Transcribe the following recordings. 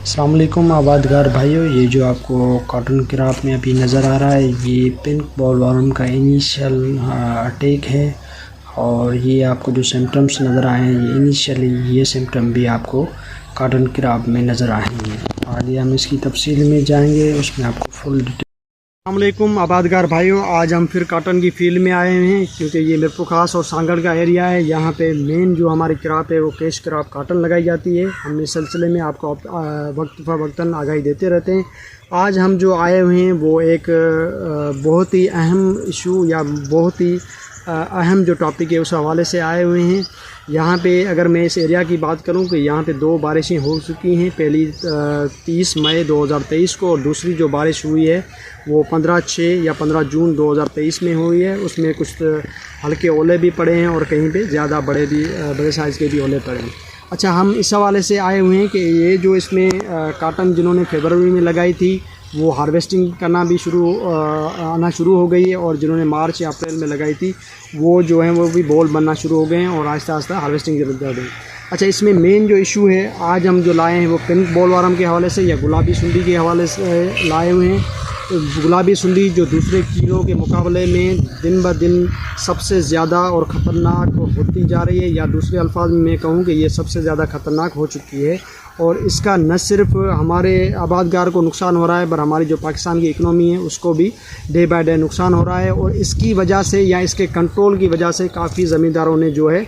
अस्सलाम वालेकुम आबादगार भाइयों, ये जो आपको कॉटन क्राप में अभी नज़र आ रहा है ये पिंक बॉलवर्म का इनिशियल अटैक है। और ये आपको जो सिम्टम्स नज़र आए हैं ये इनिशियली ये सिम्टम भी आपको कॉटन क्राप में नज़र आएंगे। आगे हम इसकी तफसील में जाएंगे, उसमें आपको फुल डिटेल। अस्सलाम वालेकुम आबादगार भाइयों, आज हम फिर कॉटन की फील्ड में आए हैं क्योंकि ये मिरपुर खास और सांगड़ का एरिया है। यहाँ पे मेन जो हमारी क्राप है वो कैश क्राप कॉटन लगाई जाती है। हम इस सिलसिले में आपको वक्तन आगाही देते रहते हैं। आज हम जो आए हुए हैं वो एक बहुत ही अहम इशू या बहुत ही अहम जो टॉपिक है उस हवाले से आए हुए हैं। यहाँ पे अगर मैं इस एरिया की बात करूँ कि यहाँ पे 2 बारिशें हो चुकी हैं। पहली 30 मई 2023 को और दूसरी जो बारिश हुई है वो 15/6 या 15 जून 2023 में हुई है। उसमें कुछ हल्के ओले भी पड़े हैं और कहीं पे ज़्यादा बड़े साइज़ के भी ओले पड़े हैं। अच्छा, हम इस हवाले से आए हुए हैं कि ये जो इसमें काटन जिन्होंने फरवरी में लगाई थी वो हार्वेस्टिंग करना भी आना शुरू हो गई है, और जिन्होंने मार्च या अप्रैल में लगाई थी वो जो है वो भी बॉल बनना शुरू हो गए हैं और आहिस्ता आहिस्ता हार्वेस्टिंग कर रहे हैं। अच्छा, इसमें मेन जो इशू है आज हम जो लाए हैं वो पिंक बॉलवर्म के हवाले से या गुलाबी सुंडी के हवाले से लाए हुए हैं। तो गुलाबी सुंडी जो दूसरे कीड़ों के मुकाबले में दिन ब दिन सबसे ज़्यादा और ख़तरनाक होती जा रही है, या दूसरे अल्फाज में मैं कहूँ कि ये सबसे ज़्यादा ख़तरनाक हो चुकी है। और इसका न सिर्फ हमारे आबादगार को नुकसान हो रहा है पर हमारी जो पाकिस्तान की इकनॉमी है उसको भी डे बाय डे नुकसान हो रहा है। और इसकी वजह से या इसके कंट्रोल की वजह से काफ़ी ज़मींदारों ने जो है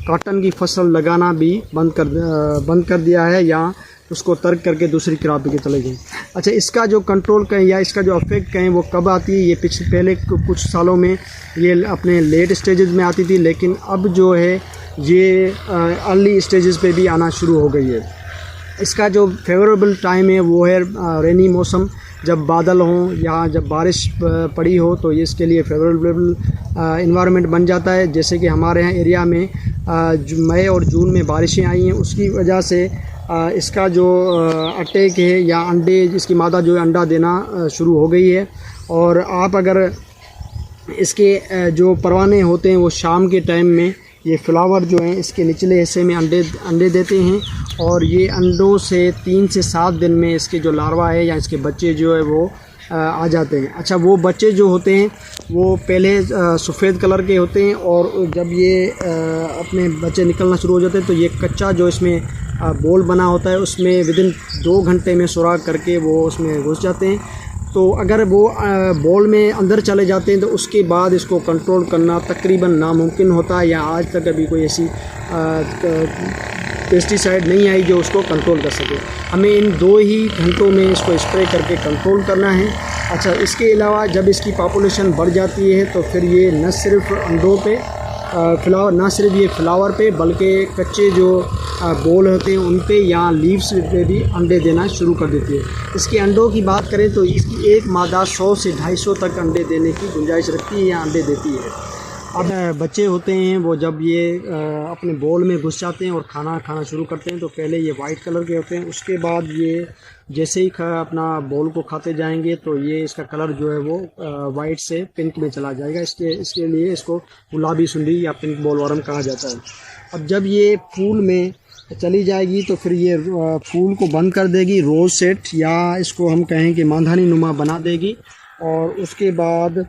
कॉटन की फसल लगाना भी बंद कर दिया है या उसको तर्क करके दूसरी क्रॉप के चले गए। अच्छा, इसका जो कंट्रोल कहें या इसका जो अफेक्ट कहें वो कब आती है? ये पहले कुछ सालों में ये अपने लेट स्टेजेस में आती थी, लेकिन अब जो है ये अर्ली स्टेजेस पे भी आना शुरू हो गई है। इसका जो फेवरेबल टाइम है वो है रेनी मौसम, जब बादल हों या जब बारिश पड़ी हो तो ये इसके लिए फेवरेबल इन्वायरमेंट बन जाता है। जैसे कि हमारे यहाँ एरिया में मई और जून में बारिशें आई हैं, उसकी वजह से इसका जो अटैक है या अंडे, इसकी मादा जो है अंडा देना शुरू हो गई है। और आप अगर इसके जो परवाने होते हैं वो शाम के टाइम में ये फ्लावर जो हैं इसके निचले हिस्से में अंडे देते हैं, और ये अंडों से 3 से 7 दिन में इसके जो लार्वा है या इसके बच्चे जो है वो आ जाते हैं। अच्छा, वो बच्चे जो होते हैं वो पहले सफ़ेद कलर के होते हैं, और जब ये अपने बच्चे निकलना शुरू हो जाते हैं तो ये कच्चा जो इसमें बॉल बना होता है उसमें विदिन 2 घंटे में सुराख करके वो उसमें घुस जाते हैं। तो अगर वो बॉल में अंदर चले जाते हैं तो उसके बाद इसको कंट्रोल करना तकरीबन नामुमकिन होता है, या आज तक अभी कोई ऐसी पेस्टिसाइड नहीं आई जो उसको कंट्रोल कर सके। हमें इन 2 ही घंटों में इसको स्प्रे करके कंट्रोल करना है। अच्छा, इसके अलावा जब इसकी पॉपुलेशन बढ़ जाती है तो फिर ये न सिर्फ अंडों पे ना सिर्फ ये फ्लावर पे बल्कि कच्चे जो बॉल होते हैं उन पे या लीव्स पे भी अंडे देना शुरू कर देती है। इसके अंडों की बात करें तो इसकी एक मादा 100 से 250 तक अंडे देने की गुंजाइश रखती है या अंडे देती है। अब बच्चे होते हैं वो जब ये अपने बॉल में घुस जाते हैं और खाना शुरू करते हैं तो पहले ये वाइट कलर के होते हैं, उसके बाद ये जैसे ही अपना बॉल को खाते जाएंगे तो ये इसका कलर जो है वो वाइट से पिंक में चला जाएगा। इसके लिए इसको गुलाबी सुंडी या पिंक बॉलवर्म कहा जाता है। अब जब ये फूल में चली जाएगी तो फिर ये फूल को बंद कर देगी, रोज़ सेट या इसको हम कहें कि मांधानी नुमा बना देगी, और उसके बाद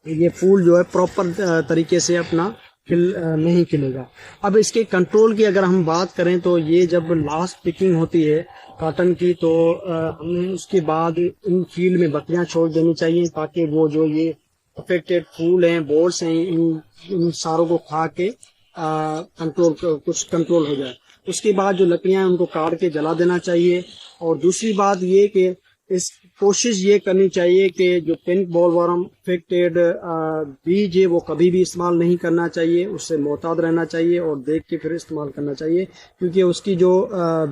ये फूल जो है प्रॉपर तरीके से अपना नहीं खिलेगा। अब इसके कंट्रोल की अगर हम बात करें तो ये जब लास्ट पिकिंग होती है कॉटन की तो हमें उसके बाद इन फील्ड में बत्तियां छोड़ देनी चाहिए ताकि वो जो ये अफेक्टेड फूल हैं, बोर्ड्स हैं, इन सारों को खा के कुछ कंट्रोल हो जाए। उसके बाद जो लकड़ियां हैं उनको काट के जला देना चाहिए। और दूसरी बात ये कि इस कोशिश ये करनी चाहिए कि जो पिंक बॉलवर्म अफेक्टेड बीज है वो कभी भी इस्तेमाल नहीं करना चाहिए, उससे मोहतात रहना चाहिए और देख के फिर इस्तेमाल करना चाहिए, क्योंकि उसकी जो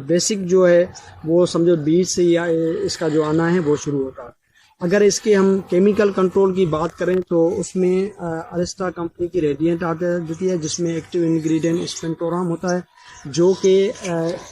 बेसिक जो है वो समझो बीज से या इसका जो आना है वो शुरू होता है। अगर इसके हम केमिकल कंट्रोल की बात करें तो उसमें अरिस्टा कंपनी की रेडिएंट आती है जिसमें एक्टिव इंग्रेडिएंट स्पेंटोराम होता है। जो कि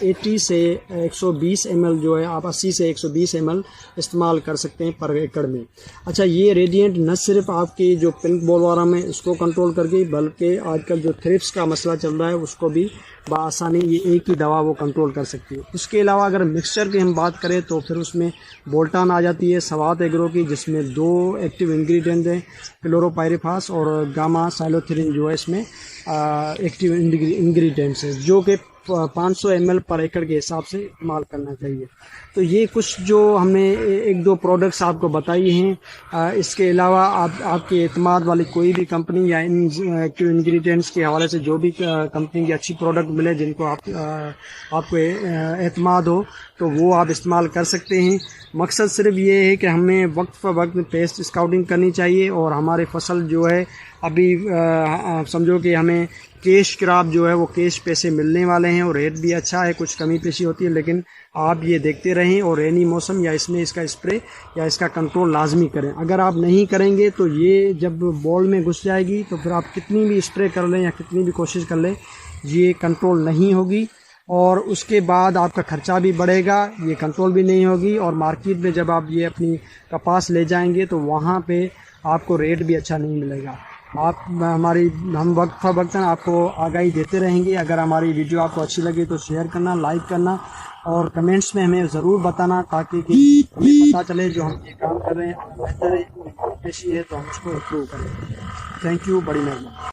80 से 120 ml जो है, आप 80 से 120 ml इस्तेमाल कर सकते हैं पर एकड़ में। अच्छा, ये रेडिएंट न सिर्फ आपकी जो पिंक बोलवर्म है उसको कंट्रोल करके, बल्कि आजकल जो थ्रिप्स का मसला चल रहा है उसको भी बआसानी ये एक ही दवा वो कंट्रोल कर सकती है। उसके अलावा अगर मिक्सचर की हम बात करें तो फिर उसमें बोल्टान आ जाती है सवात एग्रो की, जिसमें 2 एक्टिव इंग्रेडिएंट हैं, क्लोरोपाइरिफास और गामा साइलोथिरिन जो है इसमें एक्टिव इंग्रेडिएंट्स है, जो कि 500 ml पर एकड़ के हिसाब से इस्तेमाल करना चाहिए। तो ये कुछ जो हमने 1-2 प्रोडक्ट्स आपको बताई हैं। इसके अलावा आपके एतमाद वाली कोई भी कंपनी या इन एक्टिव इंग्रेडिएंट्स के हवाले से जो भी कंपनी की अच्छी प्रोडक्ट मिले जिनको आपको एतमाद हो तो वो आप इस्तेमाल कर सकते हैं। मकसद सिर्फ ये है कि हमें वक्त फ़ वक्त पेस्ट स्काउटिंग करनी चाहिए और हमारे फसल जो है अभी समझो कि हमें कैश क्रॉप जो है वो कैश पैसे मिलने वाले हैं और रेट भी अच्छा है, कुछ कमी पेशी होती है, लेकिन आप ये देखते रहें और रेनी मौसम या इसमें इसका स्प्रे या इसका कंट्रोल लाजमी करें। अगर आप नहीं करेंगे तो ये जब बॉल में घुस जाएगी तो फिर आप कितनी भी स्प्रे कर लें या कितनी भी कोशिश कर लें, ये कंट्रोल नहीं होगी और उसके बाद आपका खर्चा भी बढ़ेगा, ये कंट्रोल भी नहीं होगी और मार्केट में जब आप ये अपनी कपास ले जाएंगे तो वहाँ पे आपको रेट भी अच्छा नहीं मिलेगा। हम वक्त आपको आगाही देते रहेंगे। अगर हमारी वीडियो आपको अच्छी लगी तो शेयर करना, लाइक करना और कमेंट्स में हमें ज़रूर बताना, ताकि कि हमें पता चले जो हम ये काम कर रहे हैं बेहतर है तो हम उसको इम्प्रूव करें। थैंक यू, बड़ी मेहरबानी।